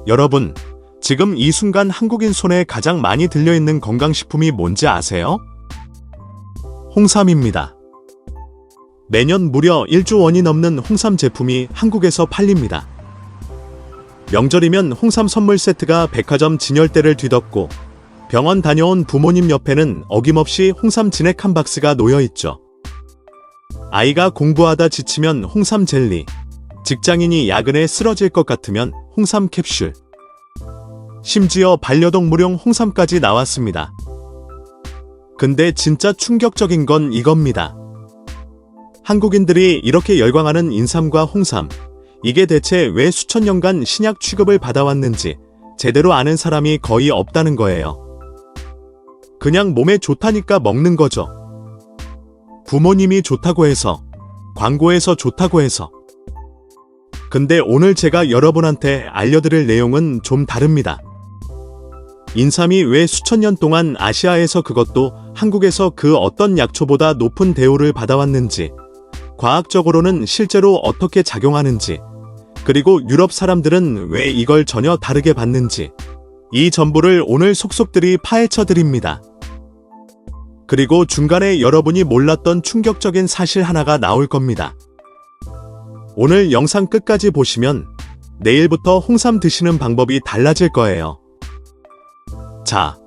여러분, 지금 이 순간 한국인 손에 가장 많이 들려있는 건강식품이 뭔지 아세요? 홍삼입니다. 매년 무려 1조 원이 넘는 홍삼 제품이 한국에서 팔립니다. 명절이면 홍삼 선물 세트가 백화점 진열대를 뒤덮고 병원 다녀온 부모님 옆에는 어김없이 홍삼 진액 한 박스가 놓여있죠. 아이가 공부하다 지치면 홍삼 젤리, 직장인이 야근에 쓰러질 것 같으면 홍삼 캡슐, 심지어 반려동물용 홍삼까지 나왔습니다. 근데 진짜 충격적인 건 이겁니다. 한국인들이 이렇게 열광하는 인삼과 홍삼, 이게 대체 왜 수천 년간 신약 취급을 받아왔는지 제대로 아는 사람이 거의 없다는 거예요. 그냥 몸에 좋다니까 먹는 거죠. 부모님이 좋다고 해서, 광고에서 좋다고 해서. 근데 오늘 제가 여러분한테 알려드릴 내용은 좀 다릅니다. 인삼이 왜 수천 년 동안 아시아에서, 그것도 한국에서 그 어떤 약초보다 높은 대우를 받아왔는지, 과학적으로는 실제로 어떻게 작용하는지, 그리고 유럽 사람들은 왜 이걸 전혀 다르게 봤는지, 이 전부를 오늘 속속들이 파헤쳐 드립니다. 그리고 중간에 여러분이 몰랐던 충격적인 사실 하나가 나올 겁니다. 오늘 영상 끝까지 보시면 내일부터 홍삼 드시는 방법이 달라질 거예요. 자,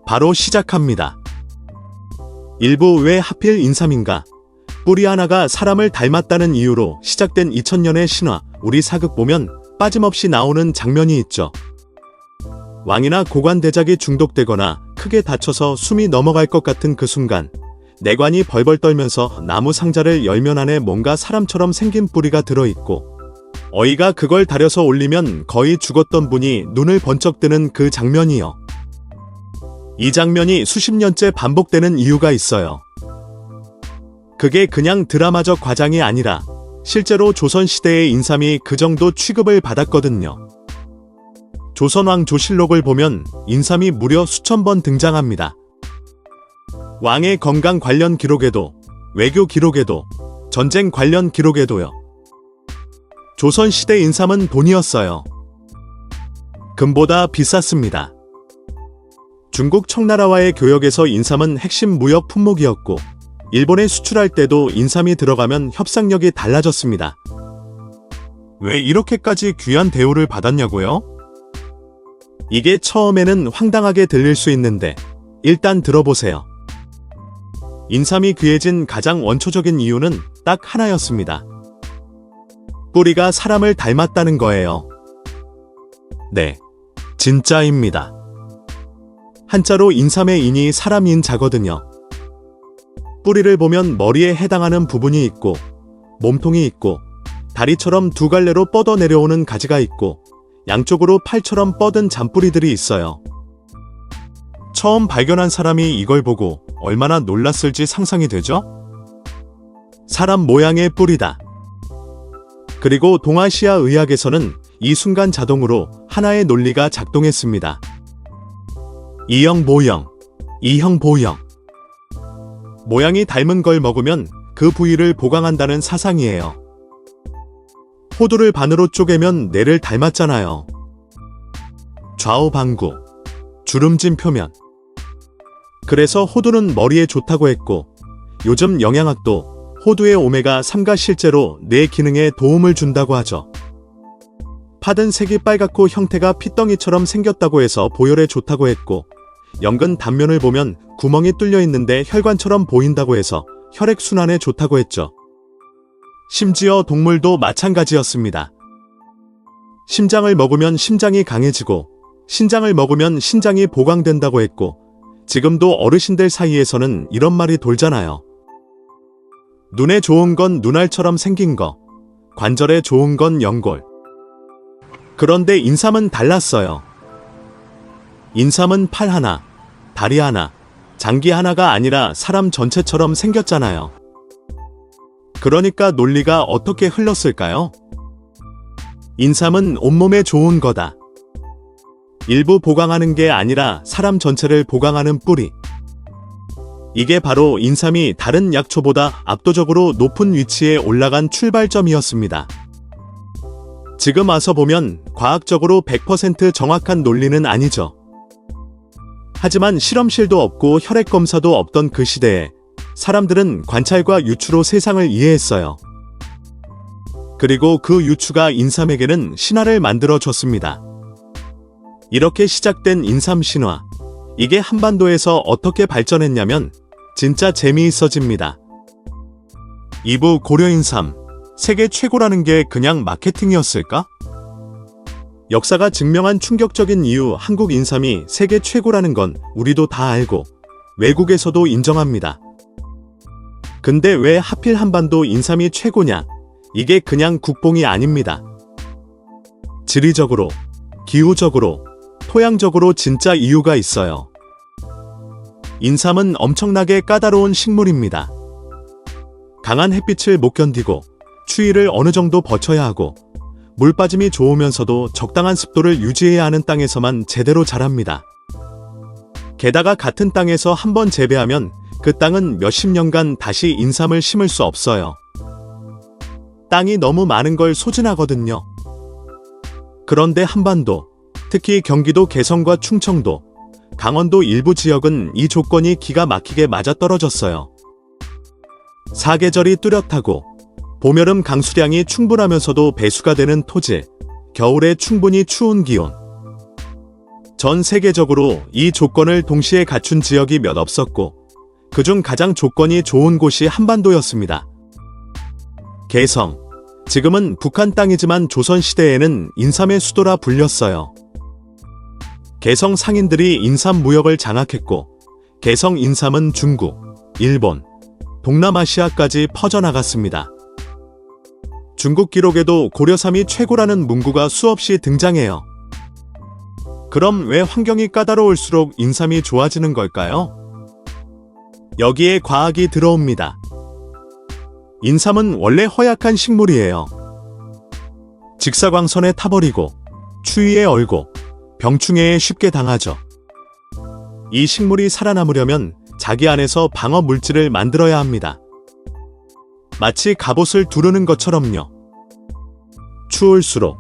바로 시작합니다. 1부 왜 하필 인삼인가? 뿌리 하나가 사람을 닮았다는 이유로 시작된 2000년의 신화, 우리 사극 보면 빠짐없이 나오는 장면이 있죠. 왕이나 고관대작이 중독되거나 크게 다쳐서 숨이 넘어갈 것 같은 그 순간, 내관이 벌벌 떨면서 나무 상자를 열면 안에 뭔가 사람처럼 생긴 뿌리가 들어있고, 어이가 그걸 다려서 올리면 거의 죽었던 분이 눈을 번쩍 뜨는 그 장면이요. 이 장면이 수십 년째 반복되는 이유가 있어요. 그게 그냥 드라마적 과장이 아니라 실제로 조선시대의 인삼이 그 정도 취급을 받았거든요. 조선왕 조실록을 보면 인삼이 무려 수천 번 등장합니다. 왕의 건강 관련 기록에도, 외교 기록에도, 전쟁 관련 기록에도요. 조선시대 인삼은 돈이었어요. 금보다 비쌌습니다. 중국 청나라와의 교역에서 인삼은 핵심 무역 품목이었고, 일본에 수출할 때도 인삼이 들어가면 협상력이 달라졌습니다. 왜 이렇게까지 귀한 대우를 받았냐고요? 이게 처음에는 황당하게 들릴 수 있는데 일단 들어보세요. 인삼이 귀해진 가장 원초적인 이유는 딱 하나였습니다. 뿌리가 사람을 닮았다는 거예요. 네, 진짜입니다. 한자로 인삼의 인이 사람인 자거든요. 뿌리를 보면 머리에 해당하는 부분이 있고, 몸통이 있고, 다리처럼 두 갈래로 뻗어 내려오는 가지가 있고, 양쪽으로 팔처럼 뻗은 잔뿌리들이 있어요. 처음 발견한 사람이 이걸 보고 얼마나 놀랐을지 상상이 되죠? 사람 모양의 뿌리다. 그리고 동아시아 의학에서는 이 순간 자동으로 하나의 논리가 작동했습니다. 이형 보형, 이형 보형. 모양이 닮은 걸 먹으면 그 부위를 보강한다는 사상이에요. 호두를 반으로 쪼개면 뇌를 닮았잖아요. 좌우 방구, 주름진 표면. 그래서 호두는 머리에 좋다고 했고, 요즘 영양학도 호두의 오메가3가 실제로 뇌 기능에 도움을 준다고 하죠. 팥은 색이 빨갛고 형태가 핏덩이처럼 생겼다고 해서 보혈에 좋다고 했고, 연근 단면을 보면 구멍이 뚫려 있는데 혈관처럼 보인다고 해서 혈액순환에 좋다고 했죠. 심지어 동물도 마찬가지였습니다. 심장을 먹으면 심장이 강해지고, 신장을 먹으면 신장이 보강된다고 했고, 지금도 어르신들 사이에서는 이런 말이 돌잖아요. 눈에 좋은 건 눈알처럼 생긴 거, 관절에 좋은 건 연골. 그런데 인삼은 달랐어요. 인삼은 팔 하나, 다리 하나, 장기 하나가 아니라 사람 전체처럼 생겼잖아요. 그러니까 논리가 어떻게 흘렀을까요? 인삼은 온몸에 좋은 거다. 일부 보강하는 게 아니라 사람 전체를 보강하는 뿌리. 이게 바로 인삼이 다른 약초보다 압도적으로 높은 위치에 올라간 출발점이었습니다. 지금 와서 보면 과학적으로 100% 정확한 논리는 아니죠. 하지만 실험실도 없고 혈액 검사도 없던 그 시대에 사람들은 관찰과 유추로 세상을 이해했어요. 그리고 그 유추가 인삼에게는 신화를 만들어줬습니다. 이렇게 시작된 인삼 신화. 이게 한반도에서 어떻게 발전했냐면 진짜 재미있어집니다. 2부 고려인삼. 세계 최고라는 게 그냥 마케팅이었을까? 역사가 증명한 충격적인 이유 한국 인삼이 세계 최고라는 건 우리도 다 알고 외국에서도 인정합니다. 근데 왜 하필 한반도 인삼이 최고냐? 이게 그냥 국뽕이 아닙니다. 지리적으로, 기후적으로, 토양적으로 진짜 이유가 있어요. 인삼은 엄청나게 까다로운 식물입니다. 강한 햇빛을 못 견디고 추위를 어느 정도 버텨야 하고 물 빠짐이 좋으면서도 적당한 습도를 유지해야 하는 땅에서만 제대로 자랍니다. 게다가 같은 땅에서 한번 재배하면 그 땅은 몇십 년간 다시 인삼을 심을 수 없어요. 땅이 너무 많은 걸 소진하거든요. 그런데 한반도, 특히 경기도 개성과 충청도, 강원도 일부 지역은 이 조건이 기가 막히게 맞아떨어졌어요. 사계절이 뚜렷하고 봄, 여름 강수량이 충분하면서도 배수가 되는 토질, 겨울에 충분히 추운 기온. 전 세계적으로 이 조건을 동시에 갖춘 지역이 몇 없었고 그중 가장 조건이 좋은 곳이 한반도였습니다. 개성. 지금은 북한 땅이지만 조선시대에는 인삼의 수도라 불렸어요. 개성 상인들이 인삼 무역을 장악했고 개성 인삼은 중국, 일본, 동남아시아까지 퍼져나갔습니다. 중국 기록에도 고려삼이 최고라는 문구가 수없이 등장해요. 그럼 왜 환경이 까다로울수록 인삼이 좋아지는 걸까요? 여기에 과학이 들어옵니다. 인삼은 원래 허약한 식물이에요. 직사광선에 타버리고 추위에 얼고 병충해에 쉽게 당하죠. 이 식물이 살아남으려면 자기 안에서 방어 물질을 만들어야 합니다. 마치 갑옷을 두르는 것처럼요. 추울수록,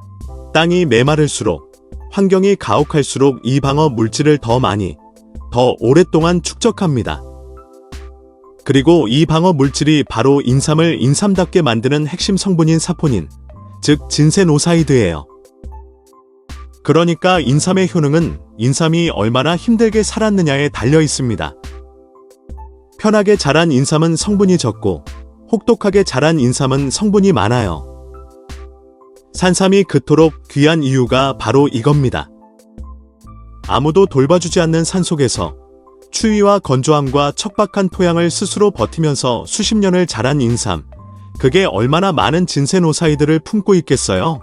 땅이 메마를수록, 환경이 가혹할수록 이 방어 물질을 더 많이, 더 오랫동안 축적합니다. 그리고 이 방어 물질이 바로 인삼을 인삼답게 만드는 핵심 성분인 사포닌, 즉 진세노사이드예요. 그러니까 인삼의 효능은 인삼이 얼마나 힘들게 살았느냐에 달려 있습니다. 편하게 자란 인삼은 성분이 적고 혹독하게 자란 인삼은 성분이 많아요. 산삼이 그토록 귀한 이유가 바로 이겁니다. 아무도 돌봐주지 않는 산속에서 추위와 건조함과 척박한 토양을 스스로 버티면서 수십 년을 자란 인삼, 그게 얼마나 많은 진세노사이드를 품고 있겠어요?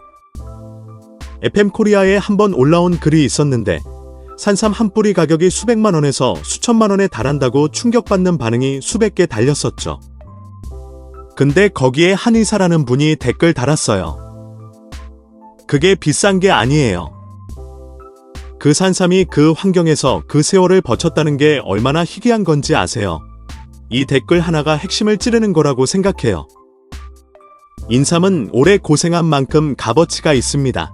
FM코리아에 한번 올라온 글이 있었는데 산삼 한 뿌리 가격이 수백만 원에서 수천만 원에 달한다고 충격받는 반응이 수백 개 달렸었죠. 근데 거기에 한의사라는 분이 댓글 달았어요. 그게 비싼 게 아니에요. 그 산삼이 그 환경에서 그 세월을 버텼다는 게 얼마나 희귀한 건지 아세요? 이 댓글 하나가 핵심을 찌르는 거라고 생각해요. 인삼은 오래 고생한 만큼 값어치가 있습니다.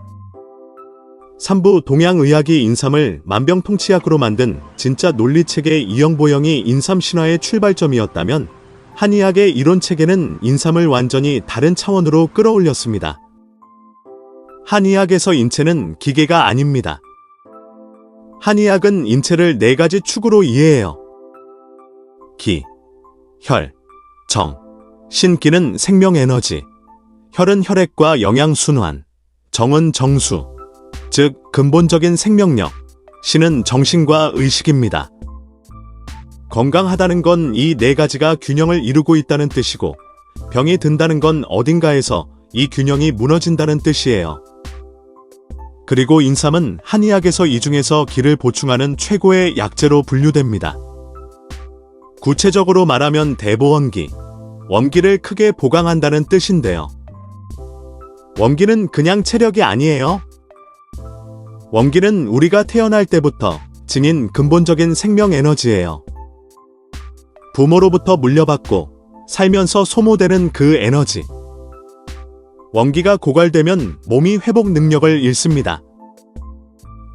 3부 동양의학이 인삼을 만병통치약으로 만든 진짜 논리체계 이영보영이 인삼 신화의 출발점이었다면 한의학의 이론체계는 인삼을 완전히 다른 차원으로 끌어올렸습니다. 한의학에서 인체는 기계가 아닙니다. 한의학은 인체를 4가지 축으로 이해해요. 기, 혈, 정, 신. 기는 생명에너지, 혈은 혈액과 영양순환, 정은 정수, 즉 근본적인 생명력, 신은 정신과 의식입니다. 건강하다는 건 이 4가지가 균형을 이루고 있다는 뜻이고 병이 든다는 건 어딘가에서 이 균형이 무너진다는 뜻이에요. 그리고 인삼은 한의학에서 이 중에서 기를 보충하는 최고의 약재로 분류됩니다. 구체적으로 말하면 대보원기, 원기를 크게 보강한다는 뜻인데요. 원기는 그냥 체력이 아니에요. 원기는 우리가 태어날 때부터 지닌 근본적인 생명 에너지예요. 부모로부터 물려받고 살면서 소모되는 그 에너지. 원기가 고갈되면 몸이 회복 능력을 잃습니다.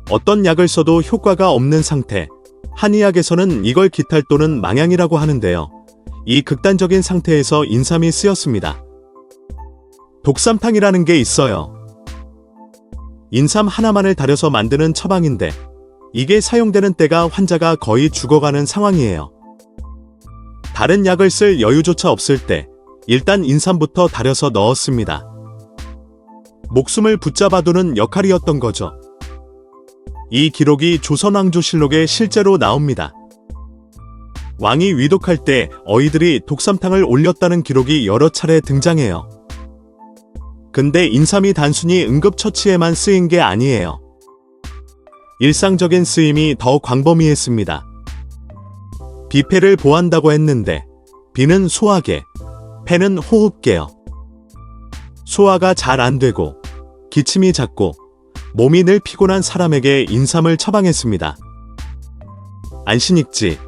어떤 약을 써도 효과가 없는 상태, 한의학에서는 이걸 기탈 또는 망향이라고 하는데요. 이 극단적인 상태에서 인삼이 쓰였습니다. 독삼탕이라는 게 있어요. 인삼 하나만을 달여서 만드는 처방인데 이게 사용되는 때가 환자가 거의 죽어가는 상황이에요. 다른 약을 쓸 여유조차 없을 때 일단 인삼부터 달여서 넣었습니다. 목숨을 붙잡아두는 역할이었던 거죠. 이 기록이 조선왕조실록에 실제로 나옵니다. 왕이 위독할 때 어이들이 독삼탕을 올렸다는 기록이 여러 차례 등장해요. 근데 인삼이 단순히 응급처치에만 쓰인 게 아니에요. 일상적인 쓰임이 더 광범위했습니다. 비패를 보한다고 했는데 비는 소화계, 패는 호흡계요. 소화가 잘 안 되고 기침이 잦고 몸이 늘 피곤한 사람에게 인삼을 처방했습니다. 안신익지,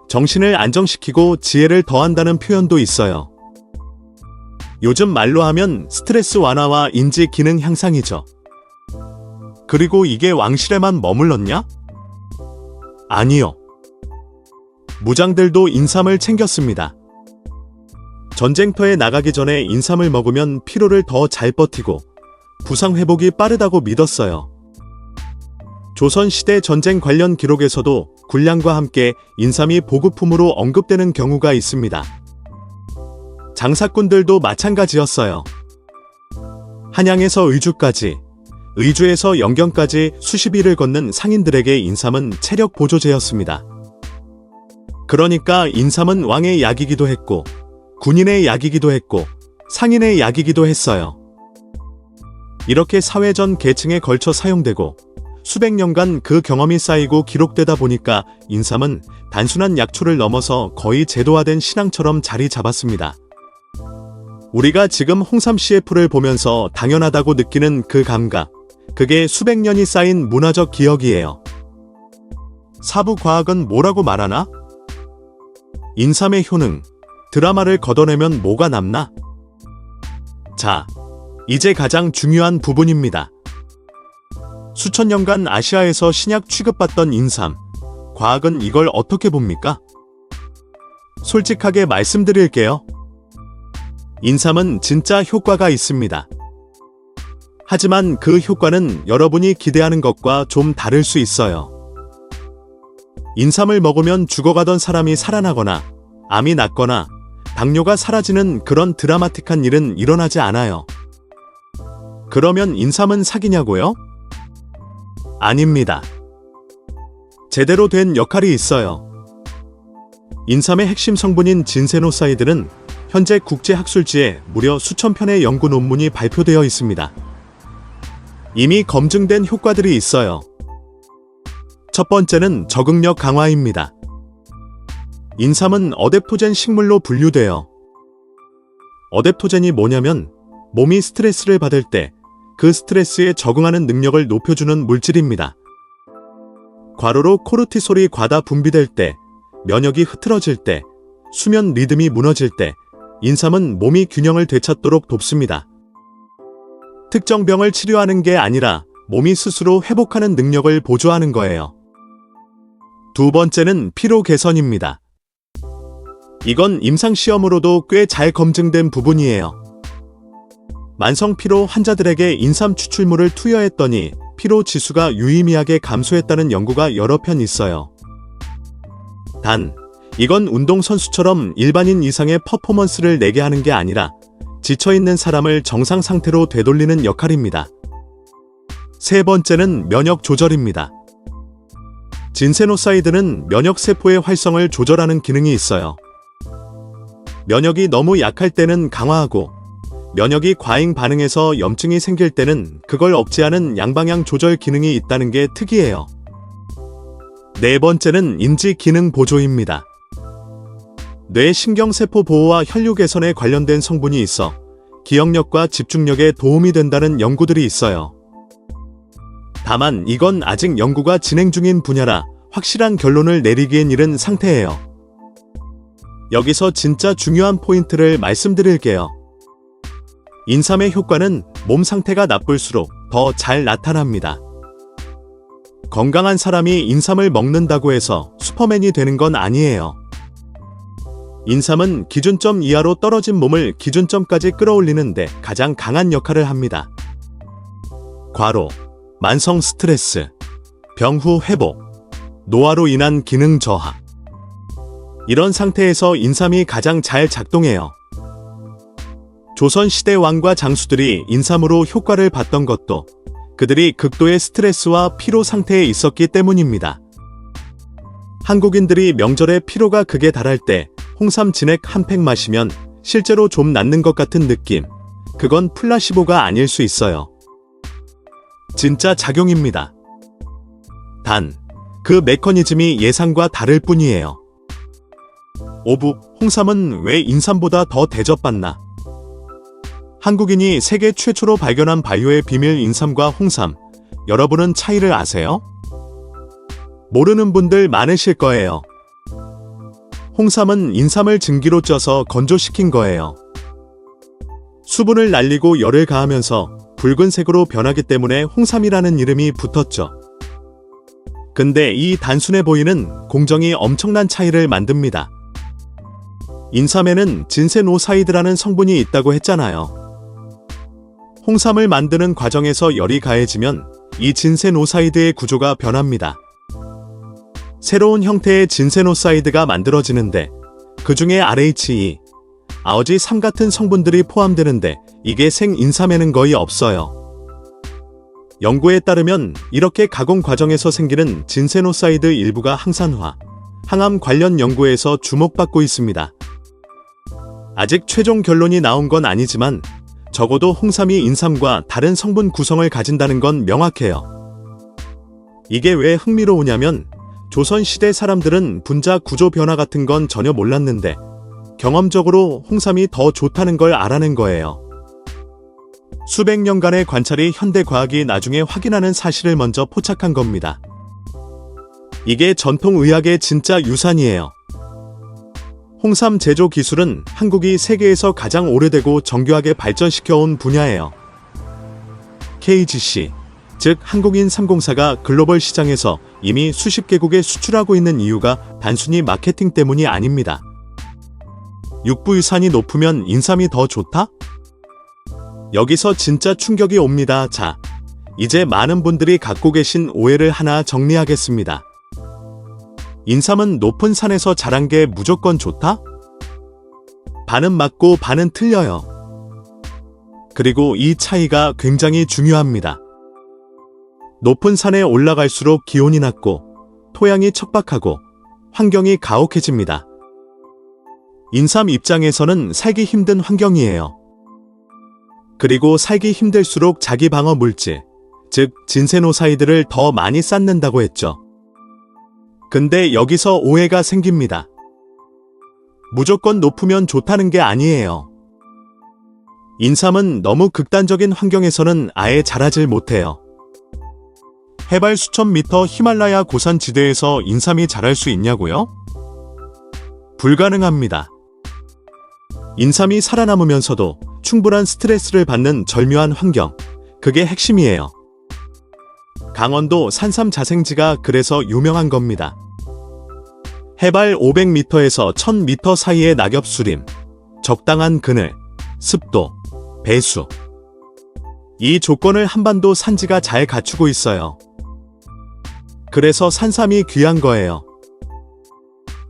정신을 안정시키고 지혜를 더한다는 표현도 있어요. 요즘 말로 하면 스트레스 완화와 인지 기능 향상이죠. 그리고 이게 왕실에만 머물렀냐? 아니요. 무장들도 인삼을 챙겼습니다. 전쟁터에 나가기 전에 인삼을 먹으면 피로를 더 잘 버티고 부상 회복이 빠르다고 믿었어요. 조선시대 전쟁 관련 기록에서도 군량과 함께 인삼이 보급품으로 언급되는 경우가 있습니다. 장사꾼들도 마찬가지였어요. 한양에서 의주까지, 의주에서 영경까지 수십 일을 걷는 상인들에게 인삼은 체력 보조제였습니다. 그러니까 인삼은 왕의 약이기도 했고, 군인의 약이기도 했고, 상인의 약이기도 했어요. 이렇게 사회 전 계층에 걸쳐 사용되고 수백 년간 그 경험이 쌓이고 기록되다 보니까 인삼은 단순한 약초를 넘어서 거의 제도화된 신앙처럼 자리 잡았습니다. 우리가 지금 홍삼 CF를 보면서 당연하다고 느끼는 그 감각, 그게 수백 년이 쌓인 문화적 기억이에요. 사부과학은 뭐라고 말하나? 인삼의 효능, 드라마를 걷어내면 뭐가 남나? 자, 이제 가장 중요한 부분입니다. 수천 년간 아시아에서 신약 취급받던 인삼, 과학은 이걸 어떻게 봅니까? 솔직하게 말씀드릴게요. 인삼은 진짜 효과가 있습니다. 하지만 그 효과는 여러분이 기대하는 것과 좀 다를 수 있어요. 인삼을 먹으면 죽어가던 사람이 살아나거나 암이 낫거나 당뇨가 사라지는 그런 드라마틱한 일은 일어나지 않아요. 그러면 인삼은 사기냐고요? 아닙니다. 제대로 된 역할이 있어요. 인삼의 핵심 성분인 진세노사이드는 현재 국제학술지에 무려 수천 편의 연구 논문이 발표되어 있습니다. 이미 검증된 효과들이 있어요. 첫 번째는 적응력 강화입니다. 인삼은 어댑토젠 식물로 분류돼요. 어댑토젠이 뭐냐면 몸이 스트레스를 받을 때 그 스트레스에 적응하는 능력을 높여주는 물질입니다. 과로로 코르티솔이 과다 분비될 때, 면역이 흐트러질 때, 수면 리듬이 무너질 때 인삼은 몸이 균형을 되찾도록 돕습니다. 특정 병을 치료하는 게 아니라 몸이 스스로 회복하는 능력을 보조하는 거예요. 두 번째는 피로 개선입니다. 이건 임상시험으로도 꽤 잘 검증된 부분이에요. 만성 피로 환자들에게 인삼 추출물을 투여했더니 피로 지수가 유의미하게 감소했다는 연구가 여러 편 있어요. 단, 이건 운동선수처럼 일반인 이상의 퍼포먼스를 내게 하는 게 아니라 지쳐있는 사람을 정상 상태로 되돌리는 역할입니다. 세 번째는 면역 조절입니다. 진세노사이드는 면역세포의 활성을 조절하는 기능이 있어요. 면역이 너무 약할 때는 강화하고 면역이 과잉 반응해서 염증이 생길 때는 그걸 억제하는 양방향 조절 기능이 있다는 게 특이해요. 네 번째는 인지 기능 보조입니다. 뇌 신경세포 보호와 혈류 개선에 관련된 성분이 있어 기억력과 집중력에 도움이 된다는 연구들이 있어요. 다만 이건 아직 연구가 진행 중인 분야라 확실한 결론을 내리기엔 이른 상태예요. 여기서 진짜 중요한 포인트를 말씀드릴게요. 인삼의 효과는 몸 상태가 나쁠수록 더 잘 나타납니다. 건강한 사람이 인삼을 먹는다고 해서 슈퍼맨이 되는 건 아니에요. 인삼은 기준점 이하로 떨어진 몸을 기준점까지 끌어올리는 데 가장 강한 역할을 합니다. 과로, 만성 스트레스, 병 후 회복, 노화로 인한 기능 저하. 이런 상태에서 인삼이 가장 잘 작동해요. 조선시대 왕과 장수들이 인삼으로 효과를 봤던 것도 그들이 극도의 스트레스와 피로 상태에 있었기 때문입니다. 한국인들이 명절에 피로가 극에 달할 때 홍삼 진액 한 팩 마시면 실제로 좀 낫는 것 같은 느낌. 그건 플라시보가 아닐 수 있어요. 진짜 작용입니다. 단, 그 메커니즘이 예상과 다를 뿐이에요. 오부, 홍삼은 왜 인삼보다 더 대접받나? 한국인이 세계 최초로 발견한 바이오의 비밀 인삼과 홍삼, 여러분은 차이를 아세요? 모르는 분들 많으실 거예요. 홍삼은 인삼을 증기로 쪄서 건조시킨 거예요. 수분을 날리고 열을 가하면서 붉은색으로 변하기 때문에 홍삼이라는 이름이 붙었죠. 근데 이 단순해 보이는 공정이 엄청난 차이를 만듭니다. 인삼에는 진세노사이드라는 성분이 있다고 했잖아요. 홍삼을 만드는 과정에서 열이 가해지면 이 진세노사이드의 구조가 변합니다. 새로운 형태의 진세노사이드가 만들어지는데 그 중에 RHE, 아오지3 같은 성분들이 포함되는데 이게 생인삼에는 거의 없어요. 연구에 따르면 이렇게 가공 과정에서 생기는 진세노사이드 일부가 항산화, 항암 관련 연구에서 주목받고 있습니다. 아직 최종 결론이 나온 건 아니지만 적어도 홍삼이 인삼과 다른 성분 구성을 가진다는 건 명확해요. 이게 왜 흥미로우냐면 조선시대 사람들은 분자 구조 변화 같은 건 전혀 몰랐는데 경험적으로 홍삼이 더 좋다는 걸 알아낸 거예요. 수백 년간의 관찰이 현대 과학이 나중에 확인하는 사실을 먼저 포착한 겁니다. 이게 전통의학의 진짜 유산이에요. 홍삼 제조 기술은 한국이 세계에서 가장 오래되고 정교하게 발전시켜온 분야예요. KGC, 즉 한국인삼공사가 글로벌 시장에서 이미 수십 개국에 수출하고 있는 이유가 단순히 마케팅 때문이 아닙니다. 육부유산이 높으면 인삼이 더 좋다? 여기서 진짜 충격이 옵니다. 자, 이제 많은 분들이 갖고 계신 오해를 하나 정리하겠습니다. 인삼은 높은 산에서 자란 게 무조건 좋다? 반은 맞고 반은 틀려요. 그리고 이 차이가 굉장히 중요합니다. 높은 산에 올라갈수록 기온이 낮고 토양이 척박하고 환경이 가혹해집니다. 인삼 입장에서는 살기 힘든 환경이에요. 그리고 살기 힘들수록 자기 방어 물질, 즉 진세노사이드를 더 많이 쌓는다고 했죠. 근데 여기서 오해가 생깁니다. 무조건 높으면 좋다는 게 아니에요. 인삼은 너무 극단적인 환경에서는 아예 자라질 못해요. 해발 수천 미터 히말라야 고산 지대에서 인삼이 자랄 수 있냐고요? 불가능합니다. 인삼이 살아남으면서도 충분한 스트레스를 받는 절묘한 환경, 그게 핵심이에요. 강원도 산삼 자생지가 그래서 유명한 겁니다. 해발 500m에서 1000m 사이의 낙엽수림, 적당한 그늘, 습도, 배수. 이 조건을 한반도 산지가 잘 갖추고 있어요. 그래서 산삼이 귀한 거예요.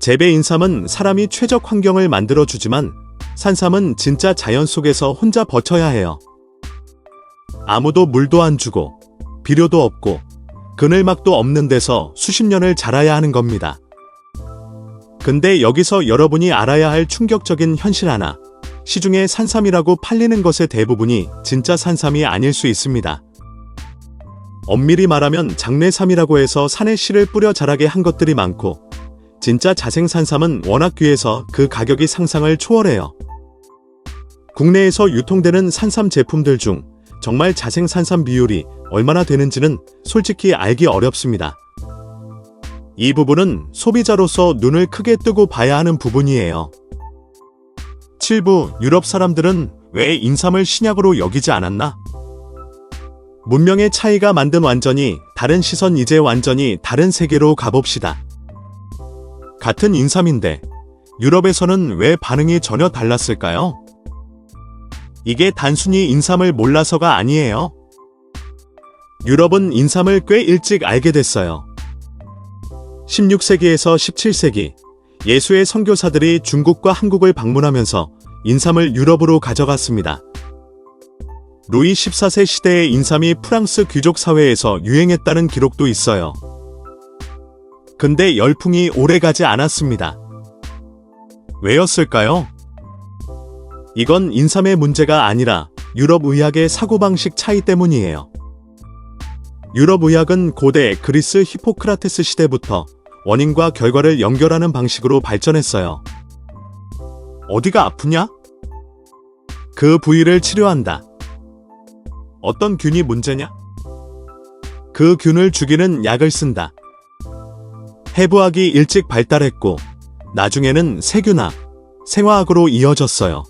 재배 인삼은 사람이 최적 환경을 만들어주지만 산삼은 진짜 자연 속에서 혼자 버텨야 해요. 아무도 물도 안 주고 비료도 없고 그늘막도 없는 데서 수십 년을 자라야 하는 겁니다. 근데 여기서 여러분이 알아야 할 충격적인 현실 하나. 시중에 산삼이라고 팔리는 것의 대부분이 진짜 산삼이 아닐 수 있습니다. 엄밀히 말하면 장례삼이라고 해서 산에 씨를 뿌려 자라게 한 것들이 많고 진짜 자생산삼은 워낙 귀해서 그 가격이 상상을 초월해요. 국내에서 유통되는 산삼 제품들 중 정말 자생산삼 비율이 얼마나 되는지는 솔직히 알기 어렵습니다. 이 부분은 소비자로서 눈을 크게 뜨고 봐야 하는 부분이에요. 7부 유럽 사람들은 왜 인삼을 신약으로 여기지 않았나? 문명의 차이가 만든 완전히 다른 시선, 이제 완전히 다른 세계로 가봅시다. 같은 인삼인데 유럽에서는 왜 반응이 전혀 달랐을까요? 이게 단순히 인삼을 몰라서가 아니에요. 유럽은 인삼을 꽤 일찍 알게 됐어요. 16세기에서 17세기, 예수의 선교사들이 중국과 한국을 방문하면서 인삼을 유럽으로 가져갔습니다. 루이 14세 시대의 인삼이 프랑스 귀족 사회에서 유행했다는 기록도 있어요. 근데 열풍이 오래가지 않았습니다. 왜였을까요? 이건 인삼의 문제가 아니라 유럽 의학의 사고방식 차이 때문이에요. 유럽 의학은 고대 그리스 히포크라테스 시대부터 원인과 결과를 연결하는 방식으로 발전했어요. 어디가 아프냐? 그 부위를 치료한다. 어떤 균이 문제냐? 그 균을 죽이는 약을 쓴다. 해부학이 일찍 발달했고 나중에는 세균학, 생화학으로 이어졌어요.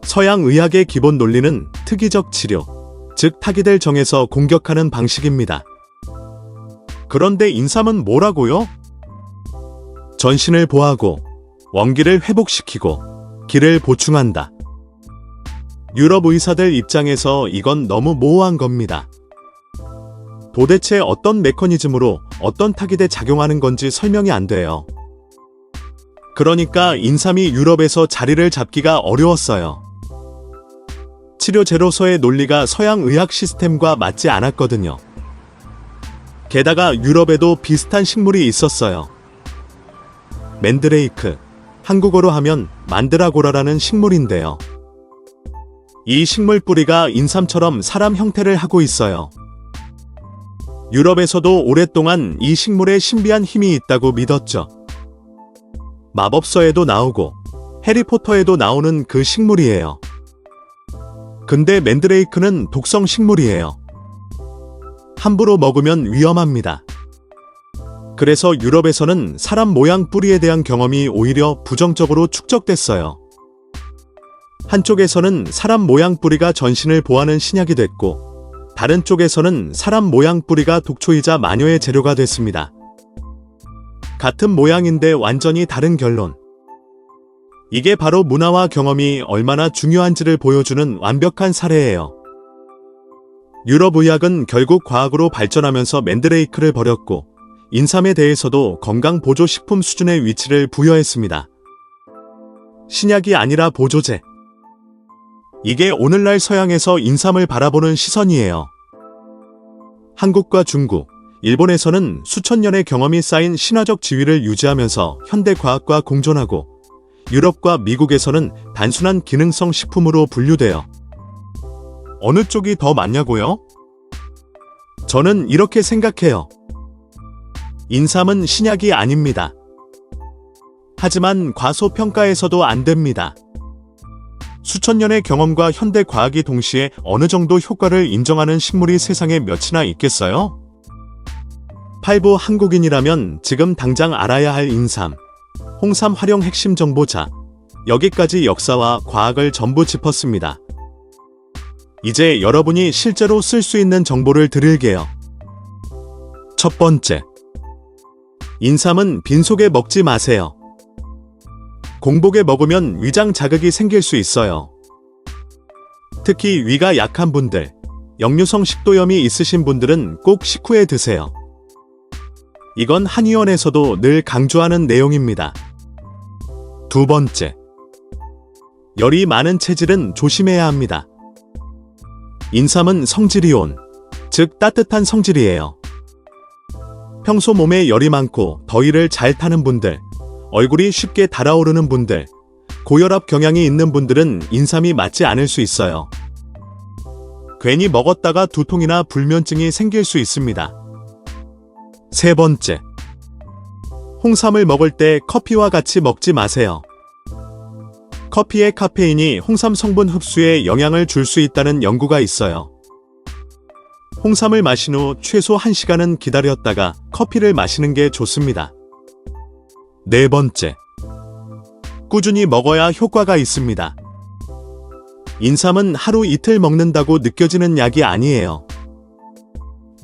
서양 의학의 기본 논리는 특이적 치료, 즉 타깃을 정해서 공격하는 방식입니다. 그런데 인삼은 뭐라고요? 전신을 보하고 원기를 회복시키고 기를 보충한다. 유럽 의사들 입장에서 이건 너무 모호한 겁니다. 도대체 어떤 메커니즘으로 어떤 타깃에 작용하는 건지 설명이 안 돼요. 그러니까 인삼이 유럽에서 자리를 잡기가 어려웠어요. 치료제로서의 논리가 서양 의학 시스템과 맞지 않았거든요. 게다가 유럽에도 비슷한 식물이 있었어요. 맨드레이크, 한국어로 하면 만드라고라라는 식물인데요. 이 식물 뿌리가 인삼처럼 사람 형태를 하고 있어요. 유럽에서도 오랫동안 이 식물에 신비한 힘이 있다고 믿었죠. 마법서에도 나오고 해리포터에도 나오는 그 식물이에요. 근데 맨드레이크는 독성 식물이에요. 함부로 먹으면 위험합니다. 그래서 유럽에서는 사람 모양 뿌리에 대한 경험이 오히려 부정적으로 축적됐어요. 한쪽에서는 사람 모양 뿌리가 전신을 보하는 신약이 됐고, 다른 쪽에서는 사람 모양 뿌리가 독초이자 마녀의 재료가 됐습니다. 같은 모양인데 완전히 다른 결론. 이게 바로 문화와 경험이 얼마나 중요한지를 보여주는 완벽한 사례예요. 유럽 의학은 결국 과학으로 발전하면서 맨드레이크를 버렸고, 인삼에 대해서도 건강보조식품 수준의 위치를 부여했습니다. 신약이 아니라 보조제. 이게 오늘날 서양에서 인삼을 바라보는 시선이에요. 한국과 중국, 일본에서는 수천 년의 경험이 쌓인 신화적 지위를 유지하면서 현대 과학과 공존하고, 유럽과 미국에서는 단순한 기능성 식품으로 분류돼요. 어느 쪽이 더 맞냐고요? 저는 이렇게 생각해요. 인삼은 신약이 아닙니다. 하지만 과소평가해서도 안 됩니다. 수천 년의 경험과 현대 과학이 동시에 어느 정도 효과를 인정하는 식물이 세상에 몇이나 있겠어요? 팔부 한국인이라면 지금 당장 알아야 할 인삼, 홍삼 활용 핵심 정보자. 여기까지 역사와 과학을 전부 짚었습니다. 이제 여러분이 실제로 쓸 수 있는 정보를 드릴게요. 첫 번째. 인삼은 빈속에 먹지 마세요. 공복에 먹으면 위장 자극이 생길 수 있어요. 특히 위가 약한 분들, 역류성 식도염이 있으신 분들은 꼭 식후에 드세요. 이건 한의원에서도 늘 강조하는 내용입니다. 두 번째. 열이 많은 체질은 조심해야 합니다. 인삼은 성질이온, 즉 따뜻한 성질이에요. 평소 몸에 열이 많고 더위를 잘 타는 분들, 얼굴이 쉽게 달아오르는 분들, 고혈압 경향이 있는 분들은 인삼이 맞지 않을 수 있어요. 괜히 먹었다가 두통이나 불면증이 생길 수 있습니다. 세 번째. 홍삼을 먹을 때 커피와 같이 먹지 마세요. 커피의 카페인이 홍삼 성분 흡수에 영향을 줄 수 있다는 연구가 있어요. 홍삼을 마신 후 최소 1시간은 기다렸다가 커피를 마시는 게 좋습니다. 네 번째. 꾸준히 먹어야 효과가 있습니다. 인삼은 하루 이틀 먹는다고 느껴지는 약이 아니에요.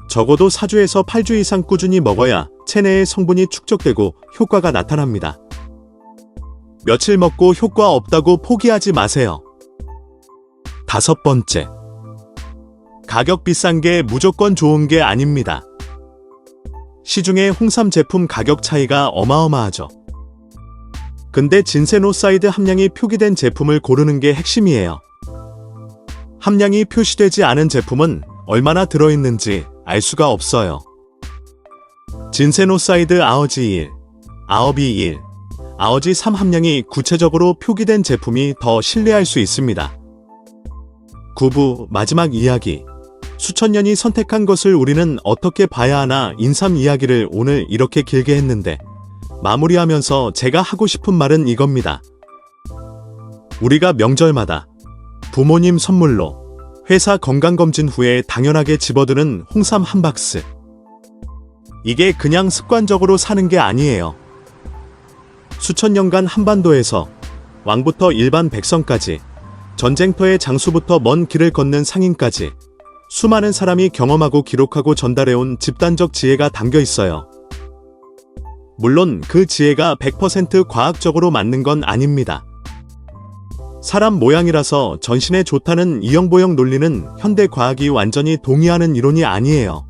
적어도 4주에서 8주 이상 꾸준히 먹어야 체내의 성분이 축적되고 효과가 나타납니다. 며칠 먹고 효과 없다고 포기하지 마세요. 5번째. 가격 비싼 게 무조건 좋은 게 아닙니다. 시중에 홍삼 제품 가격 차이가 어마어마하죠. 근데 진세노사이드 함량이 표기된 제품을 고르는 게 핵심이에요. 함량이 표시되지 않은 제품은 얼마나 들어있는지 알 수가 없어요. 진세노사이드 아어지 1, 아어비 1, 아어지 3 함량이 구체적으로 표기된 제품이 더 신뢰할 수 있습니다. 9부 마지막 이야기. 수천 년이 선택한 것을 우리는 어떻게 봐야 하나. 인삼 이야기를 오늘 이렇게 길게 했는데 마무리하면서 제가 하고 싶은 말은 이겁니다. 우리가 명절마다 부모님 선물로 회사 건강검진 후에 당연하게 집어드는 홍삼 한 박스. 이게 그냥 습관적으로 사는 게 아니에요. 수천 년간 한반도에서 왕부터 일반 백성까지, 전쟁터의 장수부터 먼 길을 걷는 상인까지 수많은 사람이 경험하고 기록하고 전달해온 집단적 지혜가 담겨 있어요. 물론 그 지혜가 100% 과학적으로 맞는 건 아닙니다. 사람 모양이라서 전신에 좋다는 이형보형 논리는 현대 과학이 완전히 동의하는 이론이 아니에요.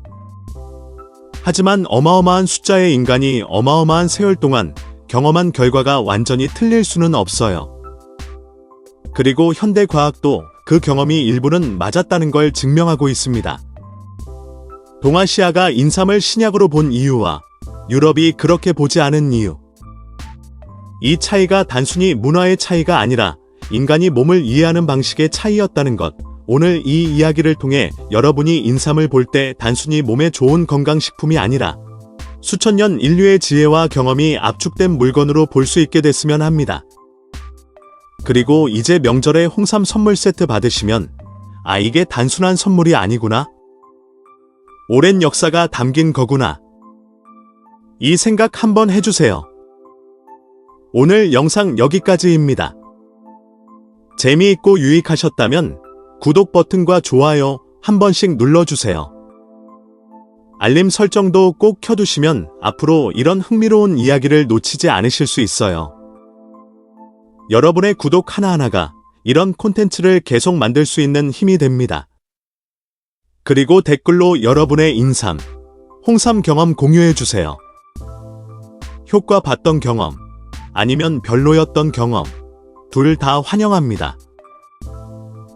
하지만 어마어마한 숫자의 인간이 어마어마한 세월 동안 경험한 결과가 완전히 틀릴 수는 없어요. 그리고 현대 과학도 그 경험이 일부는 맞았다는 걸 증명하고 있습니다. 동아시아가 인삼을 신약으로 본 이유와 유럽이 그렇게 보지 않은 이유. 이 차이가 단순히 문화의 차이가 아니라 인간이 몸을 이해하는 방식의 차이였다는 것. 오늘 이 이야기를 통해 여러분이 인삼을 볼 때 단순히 몸에 좋은 건강식품이 아니라 수천 년 인류의 지혜와 경험이 압축된 물건으로 볼 수 있게 됐으면 합니다. 그리고 이제 명절에 홍삼 선물 세트 받으시면 아, 이게 단순한 선물이 아니구나. 오랜 역사가 담긴 거구나. 이 생각 한번 해주세요. 오늘 영상 여기까지입니다. 재미있고 유익하셨다면 구독 버튼과 좋아요 한 번씩 눌러주세요. 알림 설정도 꼭 켜두시면 앞으로 이런 흥미로운 이야기를 놓치지 않으실 수 있어요. 여러분의 구독 하나하나가 이런 콘텐츠를 계속 만들 수 있는 힘이 됩니다. 그리고 댓글로 여러분의 인삼, 홍삼 경험 공유해주세요. 효과 봤던 경험, 아니면 별로였던 경험, 둘 다 환영합니다.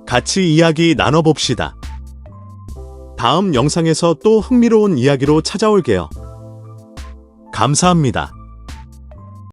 같이 이야기 나눠봅시다. 다음 영상에서 또 흥미로운 이야기로 찾아올게요. 감사합니다.